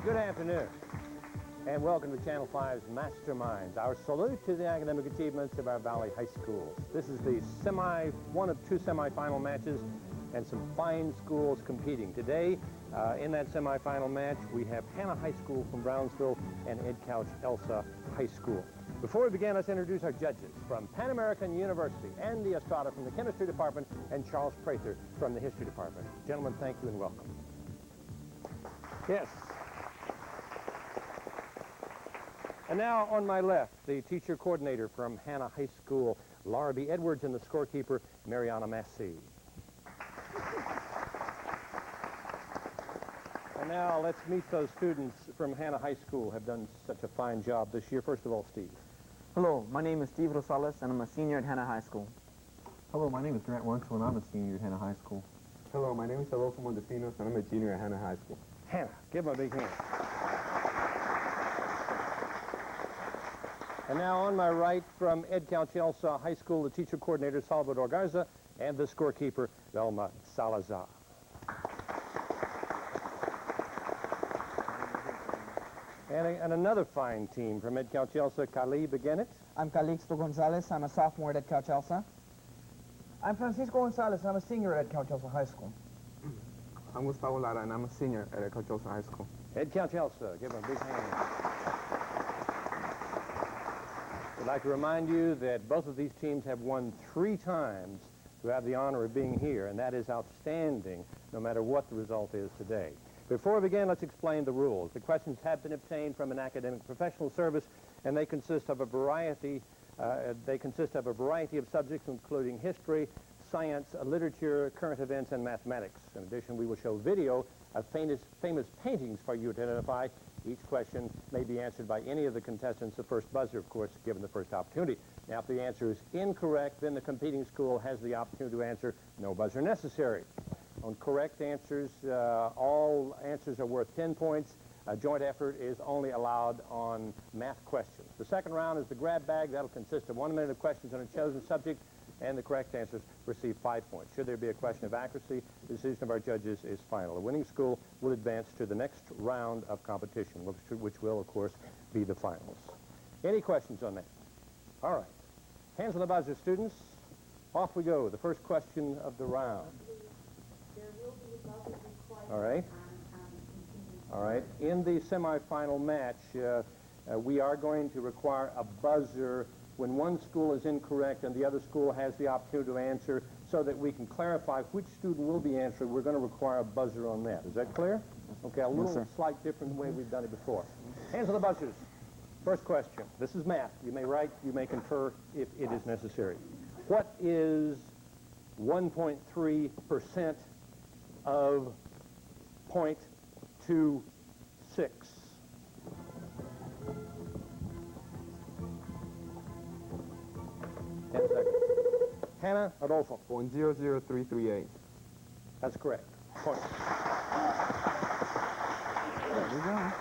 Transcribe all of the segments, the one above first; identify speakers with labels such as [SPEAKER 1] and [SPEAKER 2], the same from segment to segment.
[SPEAKER 1] Good afternoon, and welcome to Channel 5's Masterminds. Our salute to the academic achievements of our Valley High Schools. This is the one of two semifinal matches and some fine schools competing. Today, in that semifinal match, we have Hanna High School from Brownsville and Ed Couch Elsa High School. Before we begin, let's introduce our judges from Pan American University, Andy Estrada from the Chemistry Department, and Charles Prather from the History Department. Gentlemen, thank you and welcome. Yes. And now, on my left, the teacher coordinator from Hanna High School, Laura B. Edwards, and the scorekeeper, Mariana Massey. And now, let's meet those students from Hanna High School who have done such a fine job this year. First of all, Steve.
[SPEAKER 2] Hello, my name is Steve Rosales, and I'm a senior at Hanna High School.
[SPEAKER 3] Hello, my name is Grant Wurzel, and I'm a senior at Hanna High School.
[SPEAKER 4] Hello, my name is Adolfo Montesinos, and I'm a junior at Hanna High School.
[SPEAKER 1] Hanna, give them a big hand. And now on my right, from Ed Couch Elsa High School, the teacher coordinator, Salvador Garza, and the scorekeeper, Velma Salazar. And another fine team from Ed Couch Elsa, Cali Beguenet.
[SPEAKER 5] I'm Calixto Gonzalez. I'm a sophomore at Ed Couch Elsa. I'm Francisco Gonzalez, and I'm a senior at Ed Couch Elsa High School.
[SPEAKER 4] I'm Gustavo Lara, and I'm a senior at Ed Couch Elsa High School.
[SPEAKER 1] Ed Couch Elsa, give them a big hand. I'd like to remind you that both of these teams have won 3 times to have the honor of being here, and that is outstanding, no matter what the result is today. Before we begin, let's explain the rules. The questions have been obtained from an academic professional service, and they consist of a variety of subjects, including history, science, literature, current events, and mathematics. In addition, we will show video of famous paintings for you to identify. Each question may be answered by any of the contestants, the first buzzer, of course, given the first opportunity. Now, if the answer is incorrect, then the competing school has the opportunity to answer. No buzzer necessary. On correct answers, all answers are worth 10 points. A joint effort is only allowed on math questions. The second round is the grab bag. That'll consist of 1 minute of questions on a chosen subject, and the correct answers receive 5 points. Should there be a question of accuracy, the decision of our judges is final. The winning school will advance to the next round of competition, which will, of course, be the finals. Any questions on that? All right. Hands on the buzzer, students. Off we go. The first question of the round. All right. All right. In the semifinal match, we are going to require a buzzer when one school is incorrect and the other school has the opportunity to answer, so that we can clarify which student will be answering. We're going to require a buzzer on that. Is that clear? Okay, a little slight different way we've done it before. Hands on the buzzers. First question. This is math. You may write, you may confer if it is necessary. What is 1.3% of 0.26? 10 seconds. Hanna, Adolfo.
[SPEAKER 4] 0.00338.
[SPEAKER 1] That's correct. Point.
[SPEAKER 5] There we go.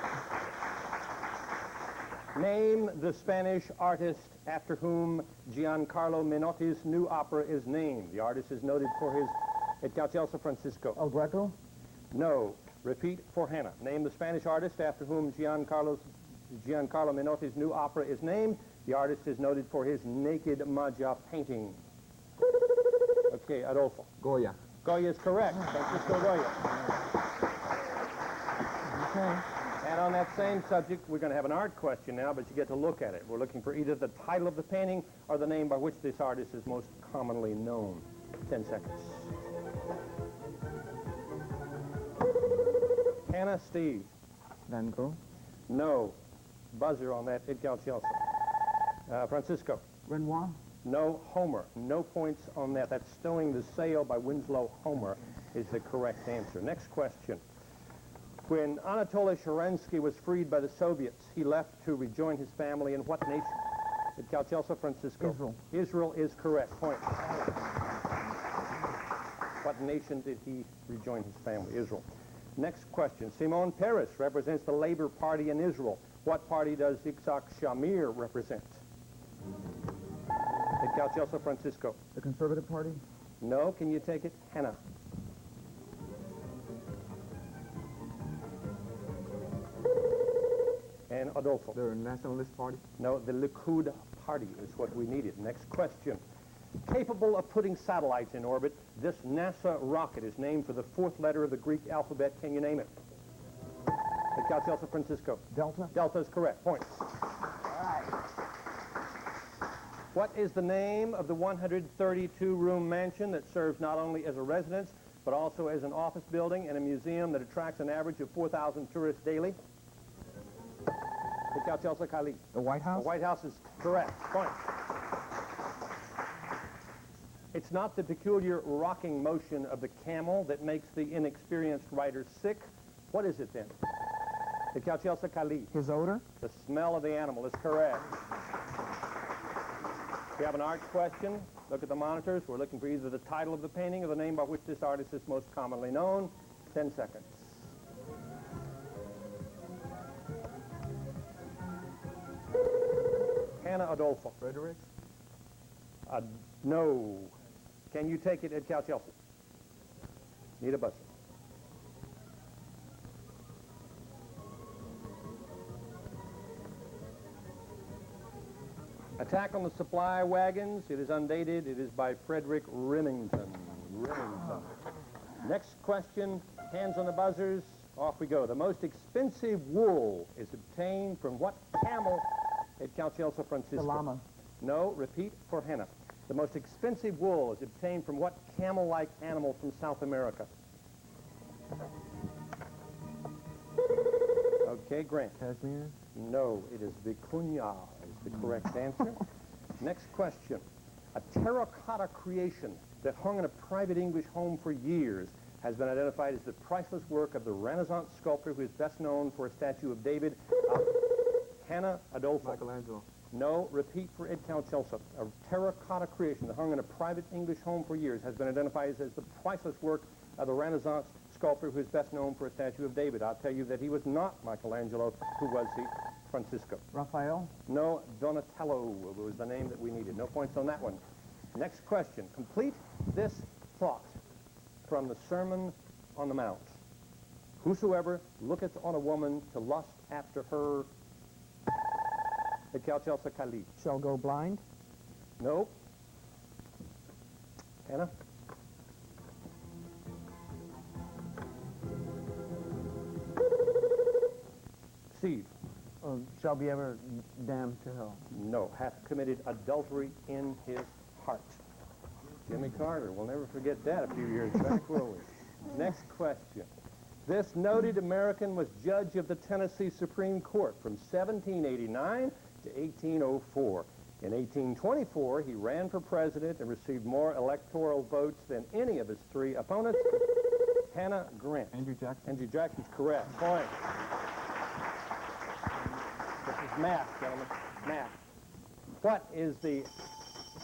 [SPEAKER 1] Name the Spanish artist after whom Giancarlo Menotti's new opera is named. The artist is noted for his Ed Couch Elsa Francisco.
[SPEAKER 5] El Greco?
[SPEAKER 1] No. Repeat for Hanna. Name the Spanish artist after whom Giancarlo Menotti's new opera is named. The artist is noted for his Naked Maja painting. Okay, Adolfo.
[SPEAKER 4] Goya.
[SPEAKER 1] Goya is correct. Francisco Goya.
[SPEAKER 5] Okay.
[SPEAKER 1] And on that same subject, we're going to have an art question now, but you get to look at it. We're looking for either the title of the painting or the name by which this artist is most commonly known. 10 seconds. Hanna, Steve.
[SPEAKER 2] Van Gogh.
[SPEAKER 1] No. Buzzer on that. Ed Couch Elsa. Francisco.
[SPEAKER 5] Renoir?
[SPEAKER 1] No. Homer. No points on that. That's Stowing the Sail by Winslow Homer is the correct answer. Next question. When Anatoly Sharansky was freed by the Soviets, he left to rejoin his family in what nation? Ed Couch Elsa, Francisco.
[SPEAKER 5] Israel.
[SPEAKER 1] Israel is correct. Point. What nation did he rejoin his family? Israel. Next question. Simon Peres represents the Labor Party in Israel. What party does Yitzhak Shamir represent? Ed Couch Elsa, Francisco.
[SPEAKER 5] The Conservative Party?
[SPEAKER 1] No. Can you take it? And Adolfo.
[SPEAKER 4] The Nationalist Party.
[SPEAKER 1] No, the Likud Party is what we needed. Next question. Capable of putting satellites in orbit, this NASA rocket is named for the fourth letter of the Greek alphabet. Can you name it? At Cal Chelsea Francisco.
[SPEAKER 5] Delta.
[SPEAKER 1] Delta is correct. Point. What is the name of the 132-room mansion that serves not only as a residence, but also as an office building and a museum that attracts an average of 4,000 tourists daily? At Cal Chelsea Khalid.
[SPEAKER 5] The White House.
[SPEAKER 1] The White House is correct. Point. It's not the peculiar rocking motion of the camel that makes the inexperienced rider sick. What is it then? The Cal Chelsea Khalid.
[SPEAKER 5] His odor.
[SPEAKER 1] The smell of the animal is correct. We have an art question. Look at the monitors. We're looking for either the title of the painting or the name by which this artist is most commonly known. 10 seconds. Hannah Adolfo.
[SPEAKER 4] Fredericks.
[SPEAKER 1] No. Can you take it at Cal Chelsea? Need a buzzer. Attack on the Supply Wagons. It is undated. It is by Frederick Remington. Next question. Hands on the buzzers. Off we go. The most expensive wool is obtained from what camel at Cal Chelsea Francisco?
[SPEAKER 5] The llama.
[SPEAKER 1] No. Repeat for Hannah. The most expensive wool is obtained from what camel-like animal from South America? Okay, Grant.
[SPEAKER 3] Cashmere?
[SPEAKER 1] No, it is vicuña is the correct answer. Next question. A terracotta creation that hung in a private English home for years has been identified as the priceless work of the Renaissance sculptor who is best known for a statue of David. Hannah Adolfo.
[SPEAKER 4] Michelangelo.
[SPEAKER 1] No, repeat for Ed Cal Chelsea. A terracotta creation that hung in a private English home for years has been identified as the priceless work of the Renaissance sculptor who is best known for a statue of David. I'll tell you that he was not Michelangelo. Who was he? Francisco.
[SPEAKER 5] Raphael.
[SPEAKER 1] No, Donatello was the name that we needed. No points on that one. Next question. Complete this thought from the Sermon on the Mount. Whosoever looketh on a woman to lust after her, at Cal Chelsea Khalid.
[SPEAKER 5] Shall go blind.
[SPEAKER 1] No. Hannah? Steve?
[SPEAKER 2] Shall be ever damned to hell.
[SPEAKER 1] No. Hath committed adultery in his heart. Jimmy Carter. We'll never forget that a few years back, will we? Next question. This noted American was judge of the Tennessee Supreme Court from 1789 to 1804. In 1824, he ran for president and received more electoral votes than any of his three opponents. Hannah Grant.
[SPEAKER 3] Andrew Jackson.
[SPEAKER 1] Andrew Jackson's correct. Point. This is math, gentlemen. Math. What is the...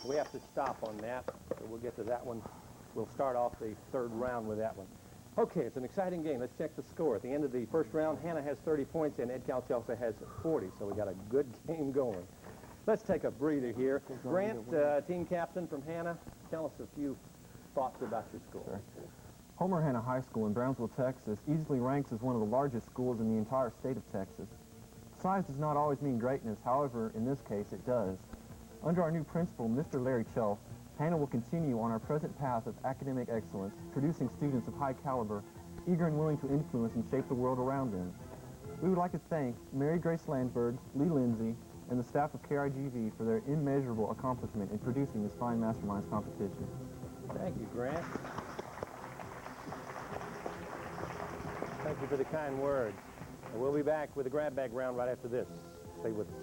[SPEAKER 1] We have to stop on that, so we'll get to that one. We'll start off the third round with that one. Okay, it's an exciting game. Let's check the score. At the end of the first round, Hannah has 30 points and Ed Cal Chelsea has 40, so we got a good game going. Let's take a breather here. Grant, team captain from Hannah, tell us a few thoughts about your school.
[SPEAKER 3] Sure. Homer Hanna High School in Brownsville, Texas, easily ranks as one of the largest schools in the entire state of Texas. Size does not always mean greatness. However, in this case, it does. Under our new principal, Mr. Larry Chelf, Hannah will continue on our present path of academic excellence, producing students of high caliber, eager and willing to influence and shape the world around them. We would like to thank Mary Grace Landsberg, Lee Lindsay, and the staff of KIGV for their immeasurable accomplishment in producing this fine Masterminds competition.
[SPEAKER 1] Thank you, Grant. Thank you for the kind words. And we'll be back with the grab bag round right after this. Stay with us.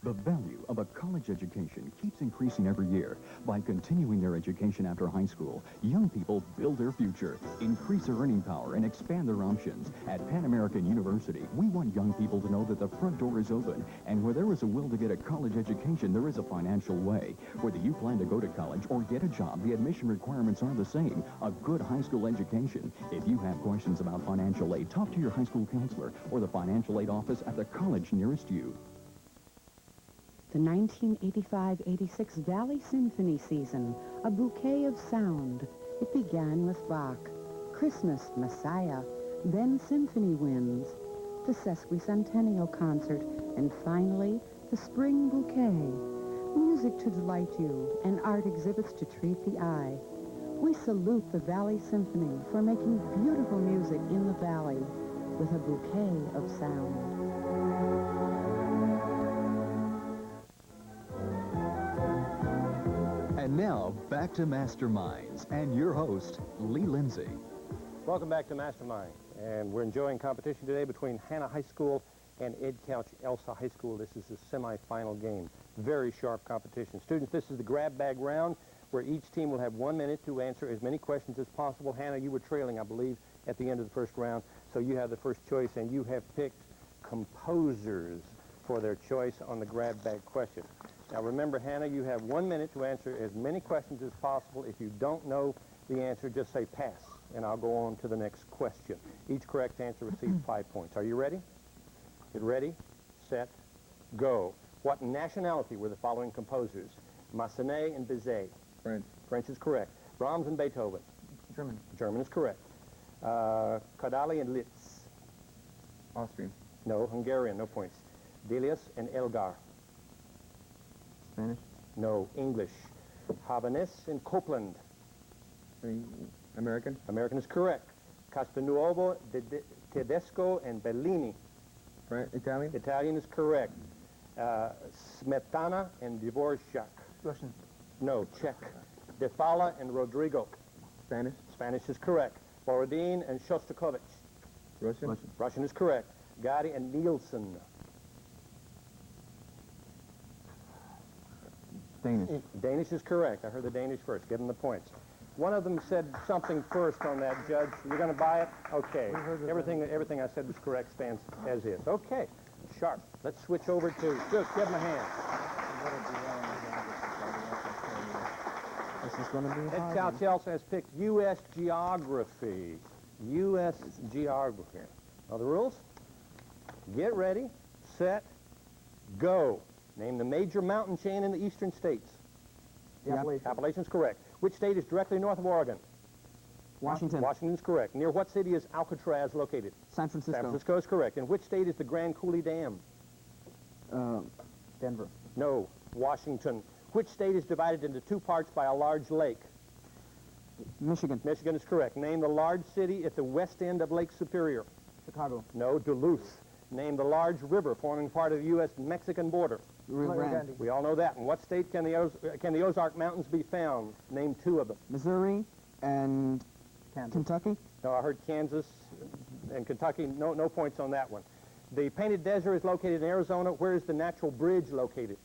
[SPEAKER 6] The value of a college education keeps increasing every year. By continuing their education after high school, young people build their future, increase their earning power, and expand their options. At Pan American University, we want young people to know that the front door is open, and where there is a will to get a college education, there is a financial way. Whether you plan to go to college or get a job, the admission requirements are the same. A good high school education. If you have questions about financial aid, talk to your high school counselor or the financial aid office at the college nearest you.
[SPEAKER 7] the 1985-86 Valley Symphony season, a bouquet of sound. It began with Bach, Christmas, Messiah, then Symphony Winds, the Sesquicentennial Concert, and finally, the Spring Bouquet. Music to delight you and art exhibits to treat the eye. We salute the Valley Symphony for making beautiful music in the Valley with a bouquet of sound.
[SPEAKER 6] And now, back to Masterminds and your host, Lee Lindsay.
[SPEAKER 1] Welcome back to Mastermind. And we're enjoying competition today between Hanna High School and Ed Couch Elsa High School. This is the semifinal game. Very sharp competition. Students, this is the grab bag round where each team will have 1 minute to answer as many questions as possible. Hannah, you were trailing, I believe, at the end of the first round, so you have the first choice, and you have picked composers for their choice on the grab bag question. Now remember, Hannah, you have 1 minute to answer as many questions as possible. If you don't know the answer, just say pass, and I'll go on to the next question. Each correct answer receives 5 points. Are you ready? Get ready, set, go. What nationality were the following composers? Massenet and Bizet.
[SPEAKER 4] French.
[SPEAKER 1] French is correct. Brahms and Beethoven.
[SPEAKER 2] German.
[SPEAKER 1] German is correct. Kodaly and Liszt.
[SPEAKER 4] Austrian.
[SPEAKER 1] No, Hungarian, no points. Delius and Elgar.
[SPEAKER 2] Spanish.
[SPEAKER 1] No, English. Habanés and Copland.
[SPEAKER 4] American.
[SPEAKER 1] American is correct. Castelnuovo, Tedesco, and Bellini.
[SPEAKER 4] Italian.
[SPEAKER 1] Italian is correct. Smetana and Dvorak.
[SPEAKER 2] Russian.
[SPEAKER 1] No, Czech. De Falla and Rodrigo.
[SPEAKER 4] Spanish.
[SPEAKER 1] Spanish is correct. Borodin and Shostakovich.
[SPEAKER 4] Russian.
[SPEAKER 1] Russian is correct. Gadi and Nielsen.
[SPEAKER 2] Danish.
[SPEAKER 1] Danish is correct. I heard the Danish first. Give them the points. One of them said something first on that, Judge. You're going to buy it? Okay. Everything I said was correct, stands as is. Okay. Sharp. Let's switch over to... Good. Give him a hand.
[SPEAKER 2] This is going to be
[SPEAKER 1] Ed
[SPEAKER 2] hard.
[SPEAKER 1] Couch Elsa has picked U.S. geography. U.S. geography. Know the rules? Get ready, set, go. Name the major mountain chain in the eastern states. Appalachian's correct. Which state is directly north of Oregon?
[SPEAKER 2] Washington.
[SPEAKER 1] Washington's correct. Near what city is Alcatraz located?
[SPEAKER 2] San Francisco.
[SPEAKER 1] San Francisco is correct. In which state is the Grand Coulee Dam?
[SPEAKER 2] Denver.
[SPEAKER 1] No, Washington. Which state is divided into two parts by a large lake?
[SPEAKER 2] Michigan.
[SPEAKER 1] Michigan is correct. Name the large city at the west end of Lake Superior.
[SPEAKER 2] Chicago.
[SPEAKER 1] No, Duluth. Name the large river forming part of the U.S.-Mexican border.
[SPEAKER 2] Rio Grande.
[SPEAKER 1] We all know that. In what state can the Ozark Mountains be found? Name two of them.
[SPEAKER 2] Missouri and Kentucky.
[SPEAKER 1] No, I heard Kansas and Kentucky. No points on that one. The Painted Desert is located in Arizona. Where is the Natural Bridge located?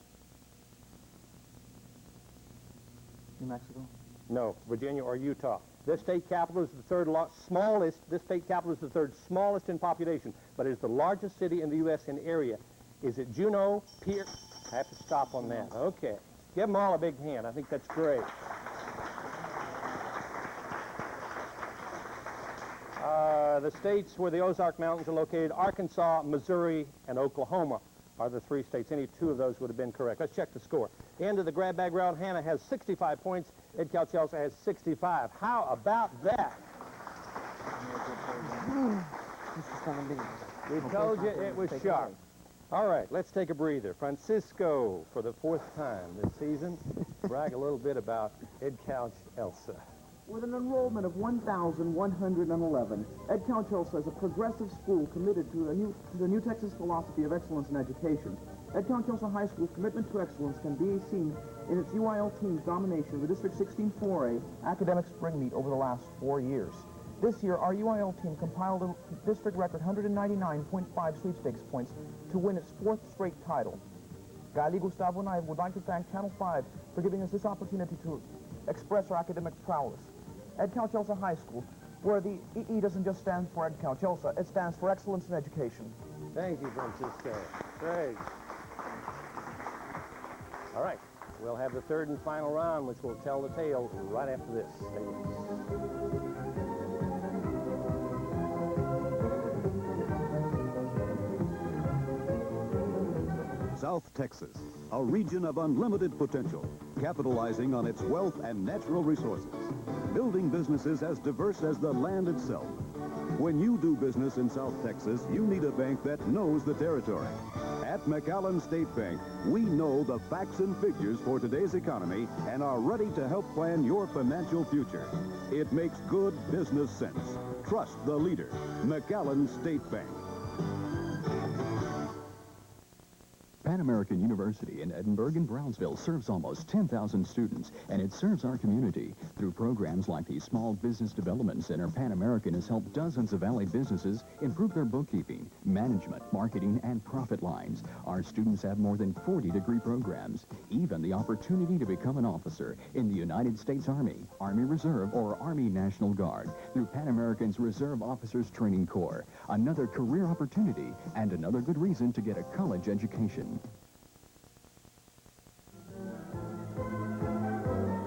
[SPEAKER 2] New Mexico.
[SPEAKER 1] No, Virginia or Utah. This state capital is the third smallest. This state capital is the third smallest in population, but is the largest city in the U.S. in area. Is it Juneau, Pierce? I have to stop on that. Okay. Give them all a big hand. I think that's great. The states where the Ozark Mountains are located, Arkansas, Missouri, and Oklahoma are the three states. Any two of those would have been correct. Let's check the score. End of the grab bag round, Hannah has 65 points. Ed Couch Elsa has 65. How about that?
[SPEAKER 2] This is going to be...
[SPEAKER 1] We told you it was sharp. All right, let's take a breather. Francisco, for the fourth time this season, brag a little bit about Ed Couch Elsa.
[SPEAKER 5] With an enrollment of 1,111, Ed Couch Elsa is a progressive school committed to the new Texas philosophy of excellence in education. Ed Couch Elsa High School's commitment to excellence can be seen in its UIL team's domination of the District 16 4A academic spring meet over the last 4 years. This year, our UIL team compiled a district record 199.5 sweepstakes points to win its fourth straight title. Gali, Gustavo, and I would like to thank Channel 5 for giving us this opportunity to express our academic prowess. Ed Couch Elsa High School, where the EE doesn't just stand for Ed Couch Elsa, it stands for excellence in education.
[SPEAKER 1] Thank you, Francisco. Great. All right, we'll have the third and final round, which will tell the tale right after this. Stay with us.
[SPEAKER 8] South Texas, a region of unlimited potential, capitalizing on its wealth and natural resources, building businesses as diverse as the land itself. When you do business in South Texas, you need a bank that knows the territory. At McAllen State Bank, we know the facts and figures for today's economy and are ready to help plan your financial future. It makes good business sense. Trust the leader, McAllen State Bank.
[SPEAKER 6] Pan American University in Edinburgh and Brownsville serves almost 10,000 students, and it serves our community. Through programs like the Small Business Development Center, Pan American has helped dozens of Valley businesses improve their bookkeeping, management, marketing, and profit lines. Our students have more than 40 degree programs, even the opportunity to become an officer in the United States Army, Army Reserve, or Army National Guard through Pan American's Reserve Officers Training Corps. Another career opportunity and another good reason to get a college education.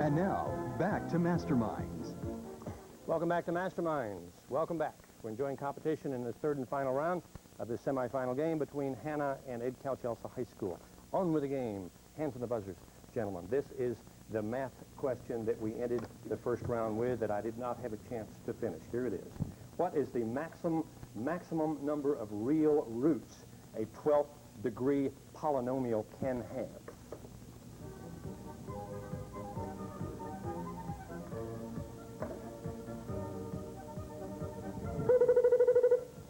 [SPEAKER 6] And now, back to Masterminds.
[SPEAKER 1] Welcome back to Masterminds. Welcome back. We're enjoying competition in the third and final round of the semifinal game between Hanna and Ed Calchelsa High School. On with the game. Hands on the buzzers, gentlemen. This is the math question that we ended the first round with that I did not have a chance to finish. Here it is. What is the maximum number of real roots a 12th degree polynomial can have?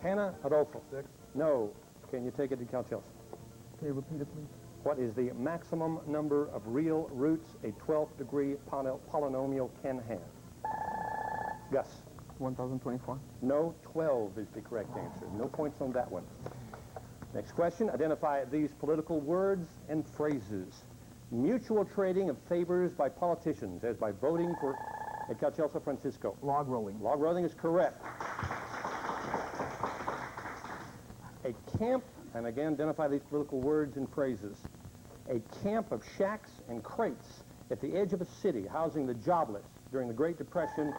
[SPEAKER 1] Hanna, Adolfo. 6. No. Can you take it to Calchelsa?
[SPEAKER 4] Can you repeat it, please?
[SPEAKER 1] What is the maximum number of real roots a 12th degree polynomial can have? Gus.
[SPEAKER 4] 1,024.
[SPEAKER 1] No, 12 is the correct answer. No points on that one. Next question. Identify these political words and phrases. Mutual trading of favors by politicians, as by voting for Ed Calchelsa, Francisco.
[SPEAKER 2] Log rolling.
[SPEAKER 1] Log rolling is correct. A camp, and again, identify these political words and phrases. A camp of shacks and crates at the edge of a city housing the jobless during the Great Depression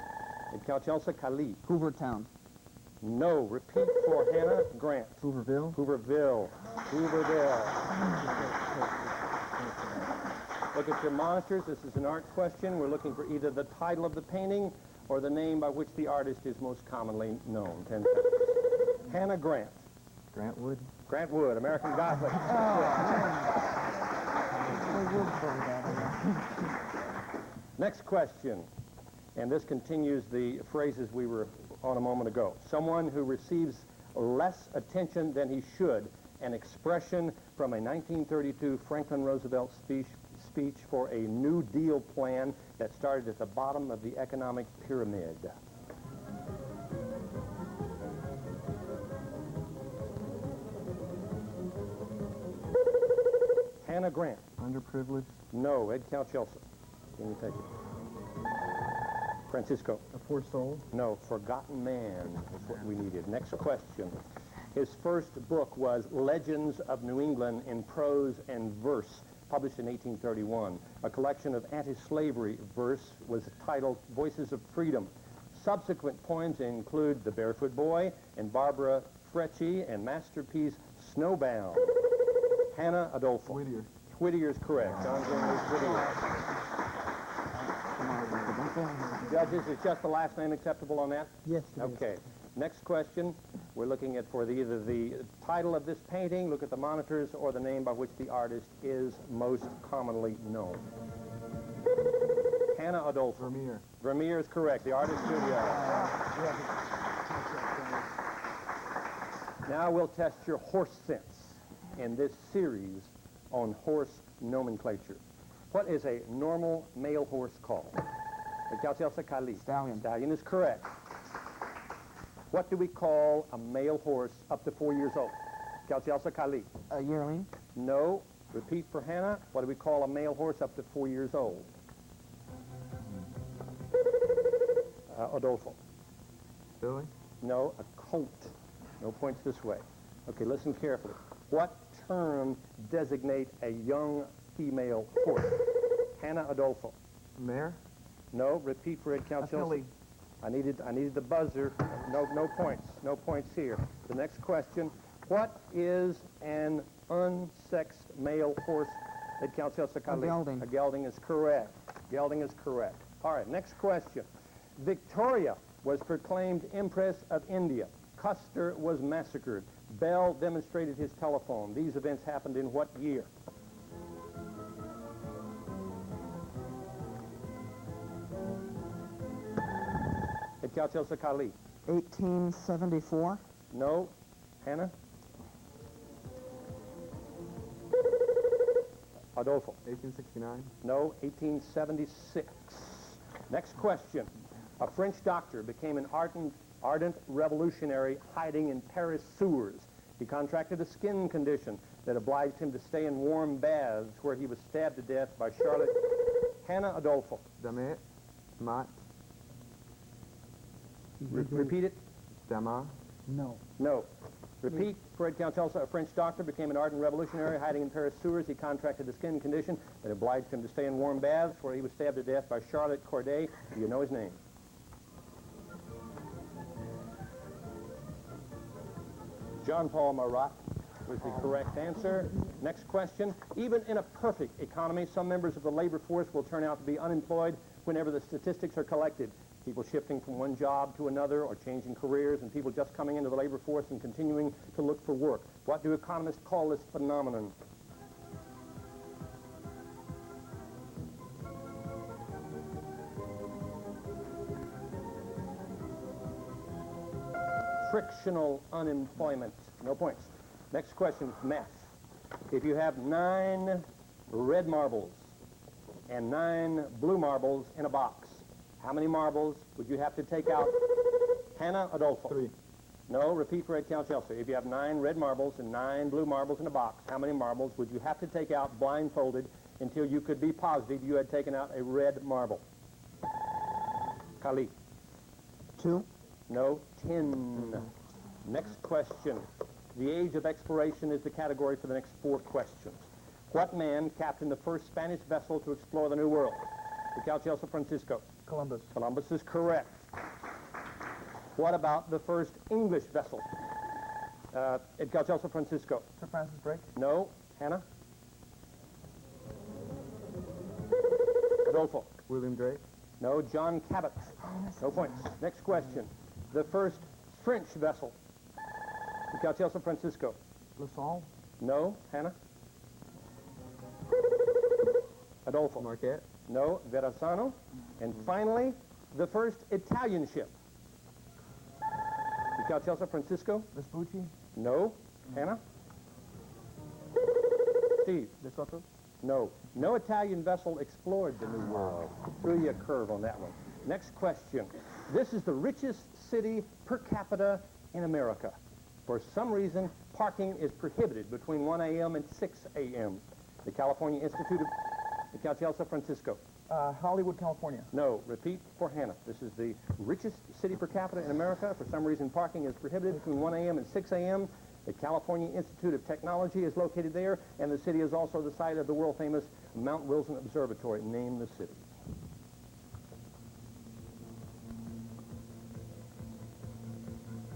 [SPEAKER 1] at Calchelsa, Cali.
[SPEAKER 2] Hoovertown.
[SPEAKER 1] No. Repeat for Hanna. Grant.
[SPEAKER 2] Hooverville.
[SPEAKER 1] Hooverville. Hooverville. Look at your monitors. This is an art question. We're looking for either the title of the painting or the name by which the artist is most commonly known. 10 seconds. Hanna. Grant.
[SPEAKER 2] Grant Wood.
[SPEAKER 1] Grant Wood, American Gothic. Next question, and this continues the phrases we were on a moment ago. Someone who receives less attention than he should, an expression from a 1932 Franklin Roosevelt speech for a New Deal plan that started at the bottom of the economic pyramid. Hanna. Grant.
[SPEAKER 2] Underprivileged.
[SPEAKER 1] No. Ed Calchelsa. Can you take it? Francisco.
[SPEAKER 2] A poor soul.
[SPEAKER 1] No. Forgotten Man is what we needed. Next question. His first book was Legends of New England in Prose and Verse, published in 1831. A collection of anti-slavery verse was titled Voices of Freedom. Subsequent poems include The Barefoot Boy and Barbara Frecci and masterpiece Snowbound. Hanna. Adolfo.
[SPEAKER 4] Whittier.
[SPEAKER 1] Whittier is correct. John James Whittier. Judges, is just the last name acceptable on that?
[SPEAKER 2] Yes, it is.
[SPEAKER 1] Okay. Next question. We're looking at for either the title of this painting, look at the monitors, or the name by which the artist is most commonly known. Hanna. Adolfo.
[SPEAKER 4] Vermeer.
[SPEAKER 1] Vermeer is correct. The Artist Studio. Now we'll test your horse sense in this series on horse nomenclature. What is a normal male horse called? The Calchelsa Cali.
[SPEAKER 2] Stallion.
[SPEAKER 1] Stallion is correct. What do we call a male horse up to 4 years old? Calchelsa Cali.
[SPEAKER 2] A yearling.
[SPEAKER 1] No. Repeat for Hanna. What do we call a male horse up to 4 years old? Adolfo.
[SPEAKER 4] Billy.
[SPEAKER 1] No. A colt. No points this way. Okay, listen carefully. What term designate a young female horse? Hanna. Adolfo.
[SPEAKER 4] Mare.
[SPEAKER 1] No. Repeat for Ed Calchelsa.
[SPEAKER 2] filly.
[SPEAKER 1] I needed the buzzer. No points. No points here. The next question. What is an unsexed male horse at Calchasa Kali?
[SPEAKER 2] gelding.
[SPEAKER 1] A gelding is correct. Gelding is correct. All right, next question. Victoria was proclaimed Empress of India. Custer was massacred. Bell demonstrated his telephone. These events happened in what year? At Calchasa Kali?
[SPEAKER 2] 1874.
[SPEAKER 1] No. Hannah? Adolfo?
[SPEAKER 4] 1869.
[SPEAKER 1] No, 1876. Next question. A French doctor became an ardent revolutionary hiding in Paris sewers. He contracted a skin condition that obliged him to stay in warm baths where he was stabbed to death by Charlotte. Hannah Adolfo.
[SPEAKER 4] Damet. Mat.
[SPEAKER 1] Repeat it.
[SPEAKER 4] Dama.
[SPEAKER 5] No.
[SPEAKER 1] No. Repeat. Fred Calchasa, a French doctor, became an ardent revolutionary hiding in Paris sewers. He contracted a skin condition that obliged him to stay in warm baths where he was stabbed to death by Charlotte Corday. Do you know his name? John Paul Marat was the correct answer. Next question. Even in a perfect economy, some members of the labor force will turn out to be unemployed whenever the statistics are collected. People shifting from one job to another or changing careers, and people just coming into the labor force and continuing to look for work. What do economists call this phenomenon? Frictional unemployment. No points. Next question, math. If you have 9 red marbles and 9 blue marbles in a box, how many marbles would you have to take out? Hannah Adolfo.
[SPEAKER 4] 3.
[SPEAKER 1] No, repeat for Ed Calchasa. If you have 9 red marbles and 9 blue marbles in a box, how many marbles would you have to take out blindfolded until you could be positive you had taken out a red marble? Kali.
[SPEAKER 2] 2.
[SPEAKER 1] No, 10. Next question. The age of exploration is the category for the next 4 questions. What man captained the first Spanish vessel to explore the New World? The Calchasa Francisco.
[SPEAKER 5] Columbus.
[SPEAKER 1] Columbus is correct. What about the first English vessel? At Calchasa Francisco.
[SPEAKER 5] Sir Francis Drake.
[SPEAKER 1] No. Hannah? Adolfo.
[SPEAKER 4] William Drake.
[SPEAKER 1] No. John Cabot. No points. Next question. The first French vessel. At Calchasa Francisco.
[SPEAKER 5] La Salle.
[SPEAKER 1] No. Hannah? Adolfo.
[SPEAKER 4] Marquette.
[SPEAKER 1] No. Verrazzano. And finally, the first Italian ship. At Calchasa Francisco.
[SPEAKER 5] Vespucci.
[SPEAKER 1] No. Hannah? Steve?
[SPEAKER 5] De Soto.
[SPEAKER 1] No. No Italian vessel explored the New World. Threw you a curve on that one. Next question. This is the richest city per capita in America. For some reason, parking is prohibited between 1 a.m. and 6 a.m. The California Institute of the Calchasa Francisco.
[SPEAKER 5] Hollywood, California.
[SPEAKER 1] No. Repeat for Hannah. This is the richest city per capita in America. For some reason, parking is prohibited between 1 a.m. and 6 a.m. The California Institute of Technology is located there, and the city is also the site of the world-famous Mount Wilson Observatory. Name the city.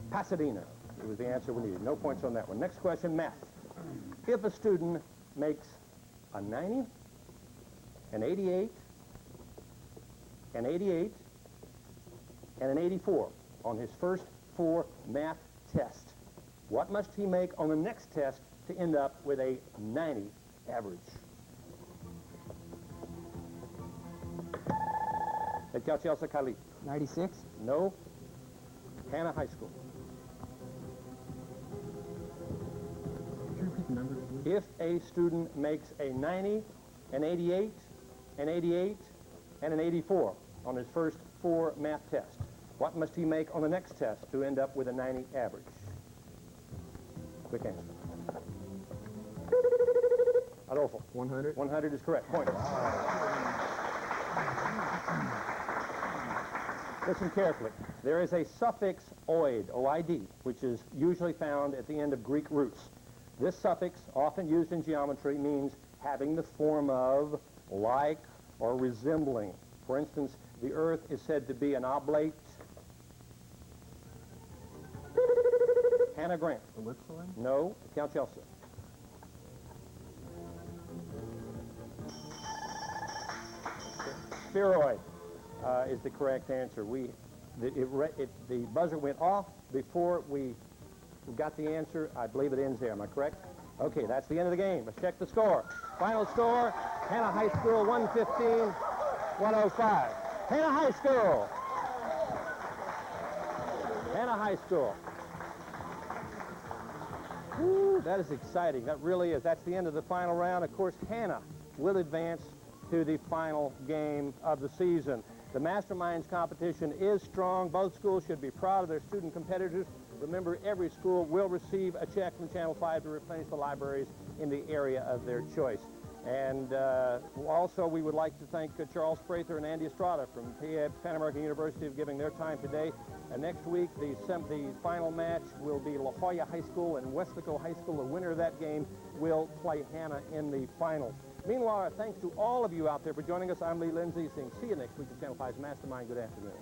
[SPEAKER 1] Pasadena. It was the answer we needed. No points on that one. Next question, math. If a student makes a 90, an 88, an 88, and an 84 on his first 4 math tests, what must he make on the next test to end up with a 90 average? At Calchasa Kali.
[SPEAKER 2] 96.
[SPEAKER 1] No. Hannah High School.
[SPEAKER 3] Could you repeat the numbers, please?
[SPEAKER 1] If a student makes a 90, an 88, an 88, and an 84 on his first 4 math tests, what must he make on the next test to end up with a 90 average? Quick answer. Adolfo.
[SPEAKER 4] 100.
[SPEAKER 1] 100 is correct. Point. Listen carefully. There is a suffix oid, O-I-D, which is usually found at the end of Greek roots. This suffix, often used in geometry, means having the form of, like, or resembling. For instance, the Earth is said to be an oblate. Hannah Grant.
[SPEAKER 3] Ellipsoid?
[SPEAKER 1] No. Calchasa. spheroid is the correct answer. The buzzer went off before we got the answer. I believe it ends there. Am I correct? Okay, that's the end of the game. Let's check the score. Final score, Hannah High School 115-105. Hannah High School. Hannah High School. Woo, that is exciting. That really is. That's the end of the final round. Of course, Hannah will advance to the final game of the season. The Masterminds competition is strong. Both schools should be proud of their student competitors. Remember, every school will receive a check from Channel 5 to replenish the libraries in the area of their choice. And also, we would like to thank Charles Prather and Andy Estrada from Pan American University for giving their time today. And next week, the final match will be La Jolla High School and Westlaco High School. The winner of that game will play Hannah in the finals. Meanwhile, thanks to all of you out there for joining us. I'm Lee Lindsay, saying see you next week at Channel 5's Mastermind. Good afternoon.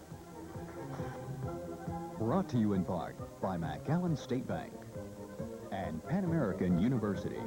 [SPEAKER 6] Brought to you in part by McAllen State Bank and Pan American University.